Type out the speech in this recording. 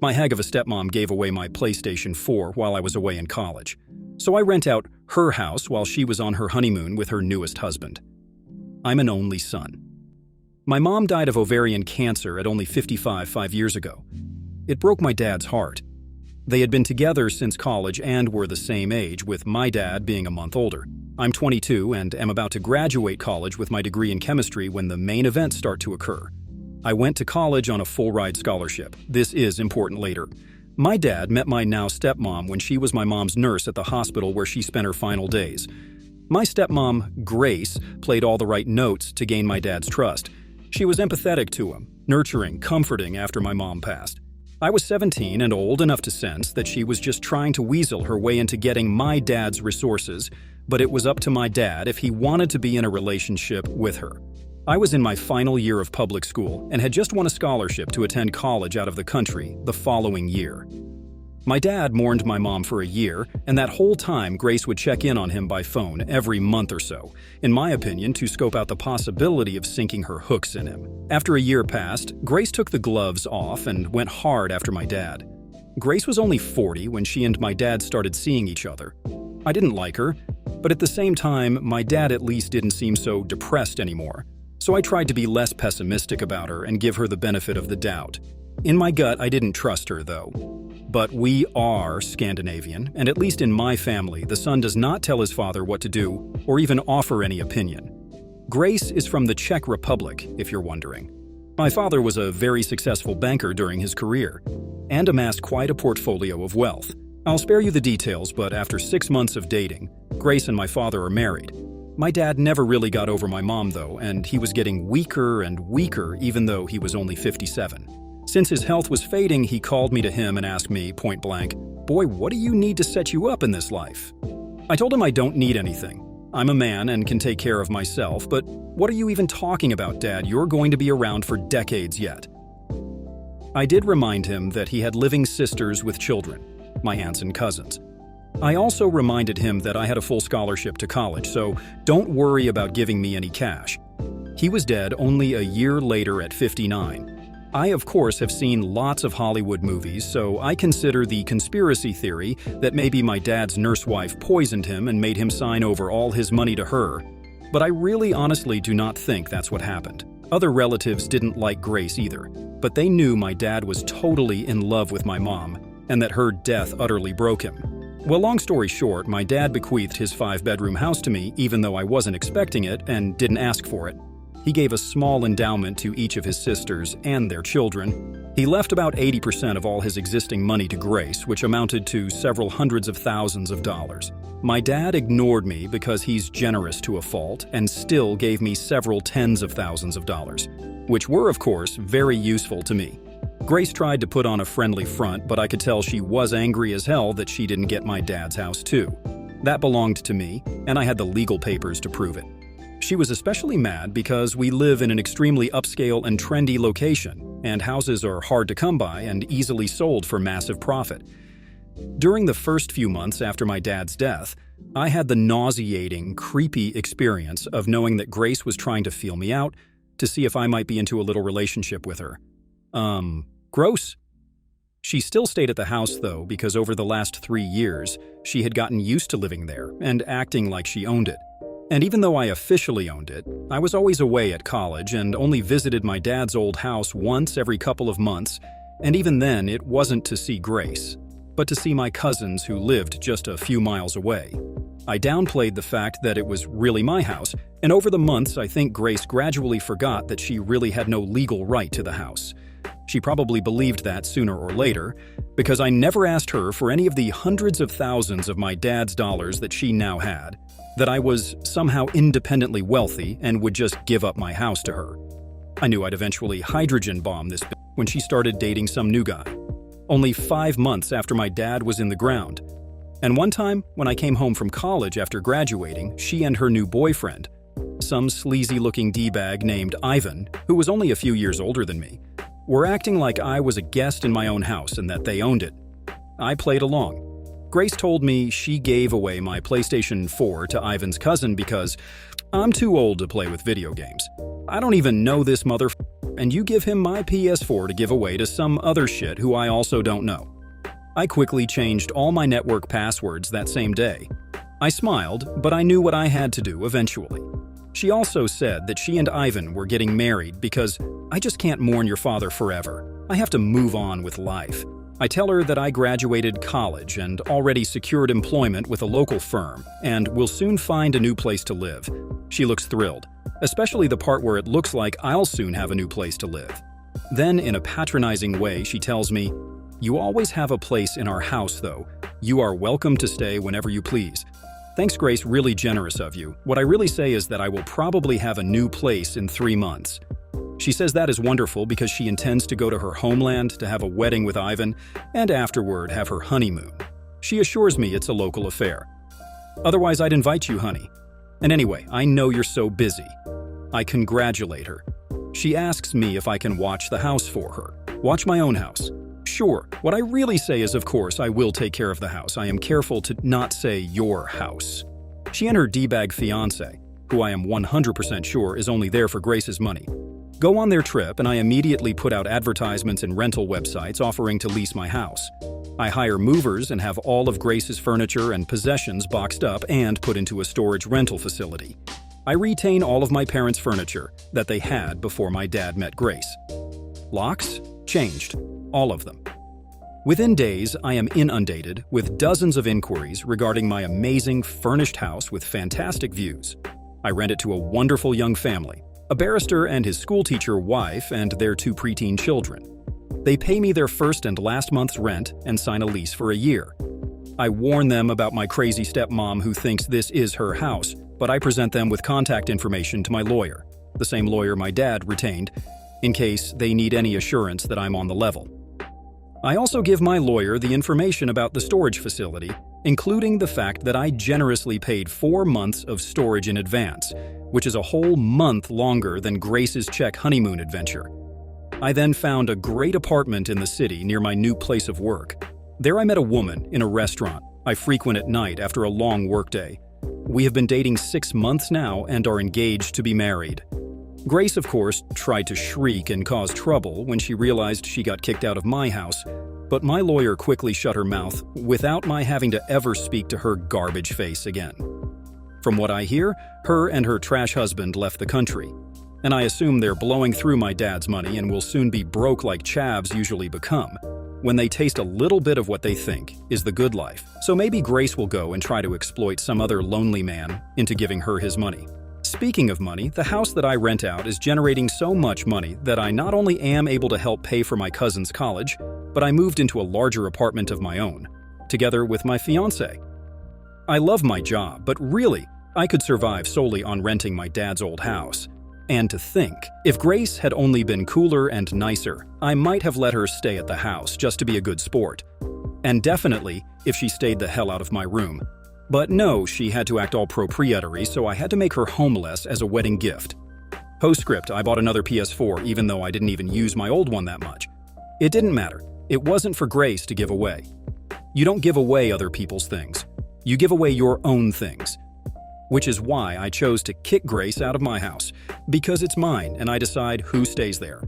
My hag of a stepmom gave away my PlayStation 4 while I was away in college, so I rent out her house while she was on her honeymoon with her newest husband. I'm an only son. My mom died of ovarian cancer at only 55 5 years ago. It broke my dad's heart. They had been together since college and were the same age, with my dad being a month older. I'm 22 and am about to graduate college with my degree in chemistry when the main events start to occur. I went to college on a full-ride scholarship. This is important later. My dad met my now stepmom when she was my mom's nurse at the hospital where she spent her final days. My stepmom, Grace, played all the right notes to gain my dad's trust. She was empathetic to him, nurturing, comforting after my mom passed. I was 17 and old enough to sense that she was just trying to weasel her way into getting my dad's resources, but it was up to my dad if he wanted to be in a relationship with her. I was in my final year of public school and had just won a scholarship to attend college out of the country the following year. My dad mourned my mom for a year, and that whole time Grace would check in on him by phone every month or so, in my opinion, to scope out the possibility of sinking her hooks in him. After a year passed, Grace took the gloves off and went hard after my dad. Grace was only 40 when she and my dad started seeing each other. I didn't like her, but at the same time, my dad at least didn't seem so depressed anymore. So I tried to be less pessimistic about her and give her the benefit of the doubt. In my gut, I didn't trust her, though. But we are Scandinavian, and at least in my family, the son does not tell his father what to do or even offer any opinion. Grace is from the Czech Republic, if you're wondering. My father was a very successful banker during his career and amassed quite a portfolio of wealth. I'll spare you the details, but after 6 months of dating, Grace and my father are married. My dad never really got over my mom, though, and he was getting weaker and weaker even though he was only 57. Since his health was fading, he called me to him and asked me, point blank, "Boy, what do you need to set you up in this life?" I told him I don't need anything. I'm a man and can take care of myself, but what are you even talking about, Dad? You're going to be around for decades yet. I did remind him that he had living sisters with children, my aunts and cousins. I also reminded him that I had a full scholarship to college, so don't worry about giving me any cash. He was dead only a year later at 59. I, of course, have seen lots of Hollywood movies, so I consider the conspiracy theory that maybe my dad's nurse wife poisoned him and made him sign over all his money to her. But I really honestly do not think that's what happened. Other relatives didn't like Grace either, but they knew my dad was totally in love with my mom and that her death utterly broke him. Well, long story short, my dad bequeathed his 5-bedroom house to me even though I wasn't expecting it and didn't ask for it. He gave a small endowment to each of his sisters and their children. He left about 80% of all his existing money to Grace, which amounted to several hundreds of thousands of dollars. My dad ignored me because he's generous to a fault and still gave me several tens of thousands of dollars, which were, of course, very useful to me. Grace tried to put on a friendly front, but I could tell she was angry as hell that she didn't get my dad's house too. That belonged to me, and I had the legal papers to prove it. She was especially mad because we live in an extremely upscale and trendy location, and houses are hard to come by and easily sold for massive profit. During the first few months after my dad's death, I had the nauseating, creepy experience of knowing that Grace was trying to feel me out to see if I might be into a little relationship with her. Gross. She still stayed at the house, though, because over the last 3 years, she had gotten used to living there and acting like she owned it. And even though I officially owned it, I was always away at college and only visited my dad's old house once every couple of months, and even then it wasn't to see Grace, but to see my cousins who lived just a few miles away. I downplayed the fact that it was really my house, and over the months I think Grace gradually forgot that she really had no legal right to the house. She probably believed that sooner or later, because I never asked her for any of the hundreds of thousands of my dad's dollars that she now had, that I was somehow independently wealthy and would just give up my house to her. I knew I'd eventually hydrogen bomb this bitch when she started dating some new guy, only 5 months after my dad was in the ground. And one time, when I came home from college after graduating, she and her new boyfriend, some sleazy-looking D-bag named Ivan, who was only a few years older than me, were acting like I was a guest in my own house and that they owned it. I played along. Grace told me she gave away my PlayStation 4 to Ivan's cousin because I'm too old to play with video games. I don't even know this and you give him my PS4 to give away to some other shit who I also don't know. I quickly changed all my network passwords that same day. I smiled, but I knew what I had to do eventually. She also said that she and Ivan were getting married because I just can't mourn your father forever. I have to move on with life. I tell her that I graduated college and already secured employment with a local firm and will soon find a new place to live. She looks thrilled, especially the part where it looks like I'll soon have a new place to live. Then, in a patronizing way, she tells me, "You always have a place in our house, though. You are welcome to stay whenever you please." Thanks, Grace, really generous of you. What I really say is that I will probably have a new place in 3 months. She says that is wonderful because she intends to go to her homeland to have a wedding with Ivan and afterward have her honeymoon. She assures me it's a local affair. Otherwise, I'd invite you, honey. And anyway, I know you're so busy. I congratulate her. She asks me if I can watch the house for her. Watch my own house. Sure, what I really say is, of course, I will take care of the house. I am careful to not say your house. She and her D-bag fiancé, who I am 100% sure is only there for Grace's money, go on their trip, and I immediately put out advertisements in rental websites offering to lease my house. I hire movers and have all of Grace's furniture and possessions boxed up and put into a storage rental facility. I retain all of my parents' furniture that they had before my dad met Grace. Locks? Changed. All of them. Within days, I am inundated with dozens of inquiries regarding my amazing furnished house with fantastic views. I rent it to a wonderful young family, a barrister and his schoolteacher wife and their 2 preteen children. They pay me their first and last month's rent and sign a lease for a year. I warn them about my crazy stepmom who thinks this is her house, but I present them with contact information to my lawyer, the same lawyer my dad retained, in case they need any assurance that I'm on the level. I also give my lawyer the information about the storage facility, including the fact that I generously paid 4 months of storage in advance, which is a whole month longer than Grace's Czech honeymoon adventure. I then found a great apartment in the city near my new place of work. There I met a woman in a restaurant I frequent at night after a long workday. We have been dating 6 months now and are engaged to be married. Grace, of course, tried to shriek and cause trouble when she realized she got kicked out of my house, but my lawyer quickly shut her mouth without my having to ever speak to her garbage face again. From what I hear, her and her trash husband left the country, and I assume they're blowing through my dad's money and will soon be broke like chavs usually become, when they taste a little bit of what they think is the good life. So maybe Grace will go and try to exploit some other lonely man into giving her his money. Speaking of money, the house that I rent out is generating so much money that I not only am able to help pay for my cousin's college, but I moved into a larger apartment of my own, together with my fiancé. I love my job, but really, I could survive solely on renting my dad's old house. And to think, if Grace had only been cooler and nicer, I might have let her stay at the house just to be a good sport. And definitely, if she stayed the hell out of my room. But no, she had to act all proprietary, so I had to make her homeless as a wedding gift. Postscript, I bought another PS4 even though I didn't even use my old one that much. It didn't matter. It wasn't for Grace to give away. You don't give away other people's things. You give away your own things. Which is why I chose to kick Grace out of my house, because it's mine and I decide who stays there.